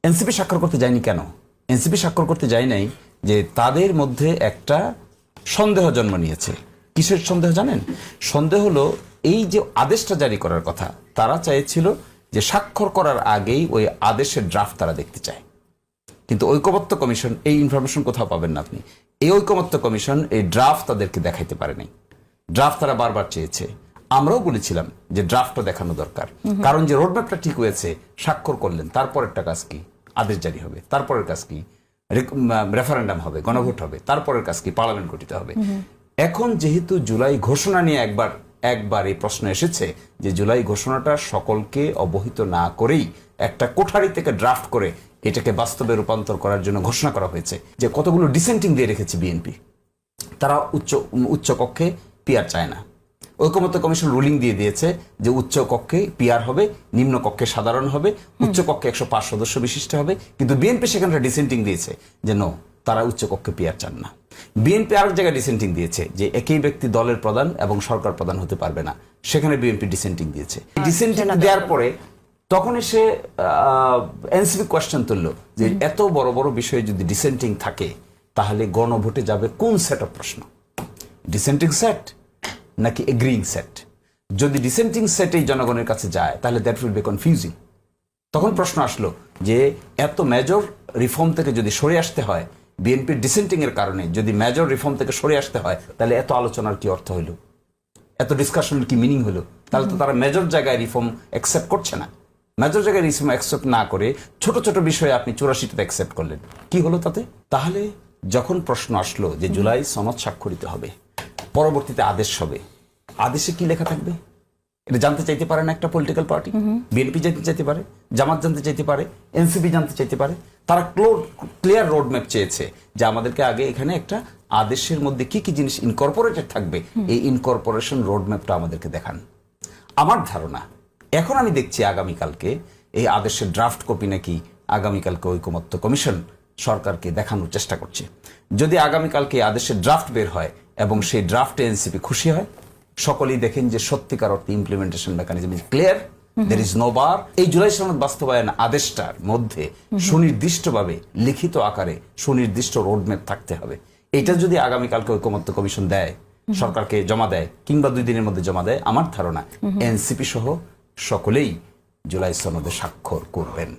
NCP স্বাক্ষর করতে যায়নি কেন? এনসিপি স্বাক্ষর করতে যায় নাই যে তাদের মধ্যে একটা সন্দেহ জন্ম নিয়েছে। কিসের সন্দেহ জানেন? সন্দেহ হলো এই যে আদেশটা জারি করার কথা, তারা চাইছিল যে স্বাক্ষর করার আগেই ওই আদেশের ড্রাফট তারা দেখতে চায়। কিন্তু ঐকমত্য কমিশন, এই ইনফরমেশন কোথাও পাবেন না আপনি, এই ঐকমত্য কমিশন এই ড্রাফট তাদেরকে দেখাইতে পারে নাই। ড্রাফট তারা বারবার চেয়েছে। আমরাও বলেছিলাম যে ড্রাফটটা দেখানো দরকার, কারণ যে রোডম্যাপটা ঠিক হয়েছে, স্বাক্ষর করলেন, তারপরেরটা কাজ কি? আদেশ জারি হবে। তারপরের কাজ কি? রেফারেন্ডাম হবে, গণভোট হবে। তারপরের কাজ কি? পার্লামেন্ট গঠিত হবে। এখন যেহেতু জুলাই ঘোষণা নিয়ে একবার এই প্রশ্ন এসেছে যে জুলাই ঘোষণাটা সকলকে অবহিত না করেই একটা কোঠারি থেকে ড্রাফট করে এটাকে বাস্তবে রূপান্তর করার জন্য ঘোষণা করা হয়েছে, যে কতগুলো ডিসেন্টিং দিয়ে রেখেছে বিএনপি। তারা উচ্চ কক্ষে পিআর চায় না। ঐকমত্য কমিশন রুলিং দিয়ে দিয়েছে যে উচ্চ কক্ষে পিআর হবে, নিম্ন কক্ষে সাধারণ হবে, উচ্চ কক্ষে 105 সদস্য বিশিষ্ট হবে। কিন্তু বিএনপি সেখানে ডিসেন্টিং দিয়েছে যে নো, তারা উচ্চ কক্ষে পিআর চান না। বিএনপি আরেক জায়গায় ডিসেন্টিং দিয়েছে যে একই ব্যক্তি দলের প্রধান এবং সরকার প্রধান হতে পারবে না, সেখানে বিএনপি ডিসেন্টিং দিয়েছে। ডিসেন্টিং দেওয়ার পরে তখন এসে এনসিপি কোয়েশ্চেন তুললো যে এত বড় বড় বিষয়ে যদি ডিসেন্টিং থাকে তাহলে গণভোটে যাবে কোন সেট অফ প্রশ্ন? ডিসেন্টিং সেট নাকি এগ্রিং সেট? যদি ডিসেন্টিং সেটেই জনগণের কাছে যায় তাহলে দ্যাট উইল বি কনফিউজিং। তখন প্রশ্ন আসলো যে এত মেজর রিফর্ম থেকে যদি সরে আসতে হয়, বিএনপির ডিসেন্টিং এর কারণে যদি মেজর রিফর্ম থেকে সরে আসতে হয়, তাহলে এত আলোচনার কি অর্থ হলো? এত ডিসকাশনের কি মিনিং হলো? তাহলে তো তারা মেজর জায়গায় রিফর্ম অ্যাকসেপ্ট করছে না। মেজর জায়গায় রিফর্ম অ্যাকসেপ্ট না করে ছোট ছোট বিষয়ে আপনি 84তে অ্যাকসেপ্ট করলেন, কি হলো তাতে? তাহলে যখন প্রশ্ন আসলো যে জুলাই সনদ স্বাক্ষরিত হবে, পরবর্তীতে আদেশ হবে, আদেশে কি লেখা থাকবে এটা জানতে চাইতে পারে না একটা পলিটিক্যাল পার্টি? বিএনপি জানতে চাইতে পারে, জামাত জানতে চাইতে পারে, এনসিপি জানতে চাইতে পারে। তারা ক্লিয়ার রোডম্যাপ চেয়েছে যে আমাদেরকে আগে এখানে একটা আদেশের মধ্যে কি কি জিনিস ইনকর্পোরেটেড থাকবে, এই ইনকর্পোরেশন রোডম্যাপটা আমাদেরকে দেখান। আমার ধারণা, এখন আমি দেখছি আগামীকালকে এই আদেশের ড্রাফট কপি নাকি আগামীকালকে ঐকমত্য কমিশন সরকারকে দেখানোর চেষ্টা করছে। যদি আগামীকালকে আদেশের ড্রাফট বের হয় এবং সেই ড্রাফটে এনসিপি খুশি হয়, সকলেই দেখেন যে সত্যিকার অর্থে implementation mechanism is clear, there is no bar. এই জুলাই সনদ বাস্তবায়ন আদেশটার মধ্যে সুনির্দিষ্টভাবে লিখিত আকারে সুনির্দিষ্ট রোডম্যাপ থাকতে হবে। এটা যদি আগামীকালকে ঐকমত্য কমিশন দেয়, সরকারকে জমা দেয়, কিংবা 2 দিনের মধ্যে জমা দেয়, আমার ধারণা এনসিপি সহ সকলেই জুলাই সনদে স্বাক্ষর করবেন।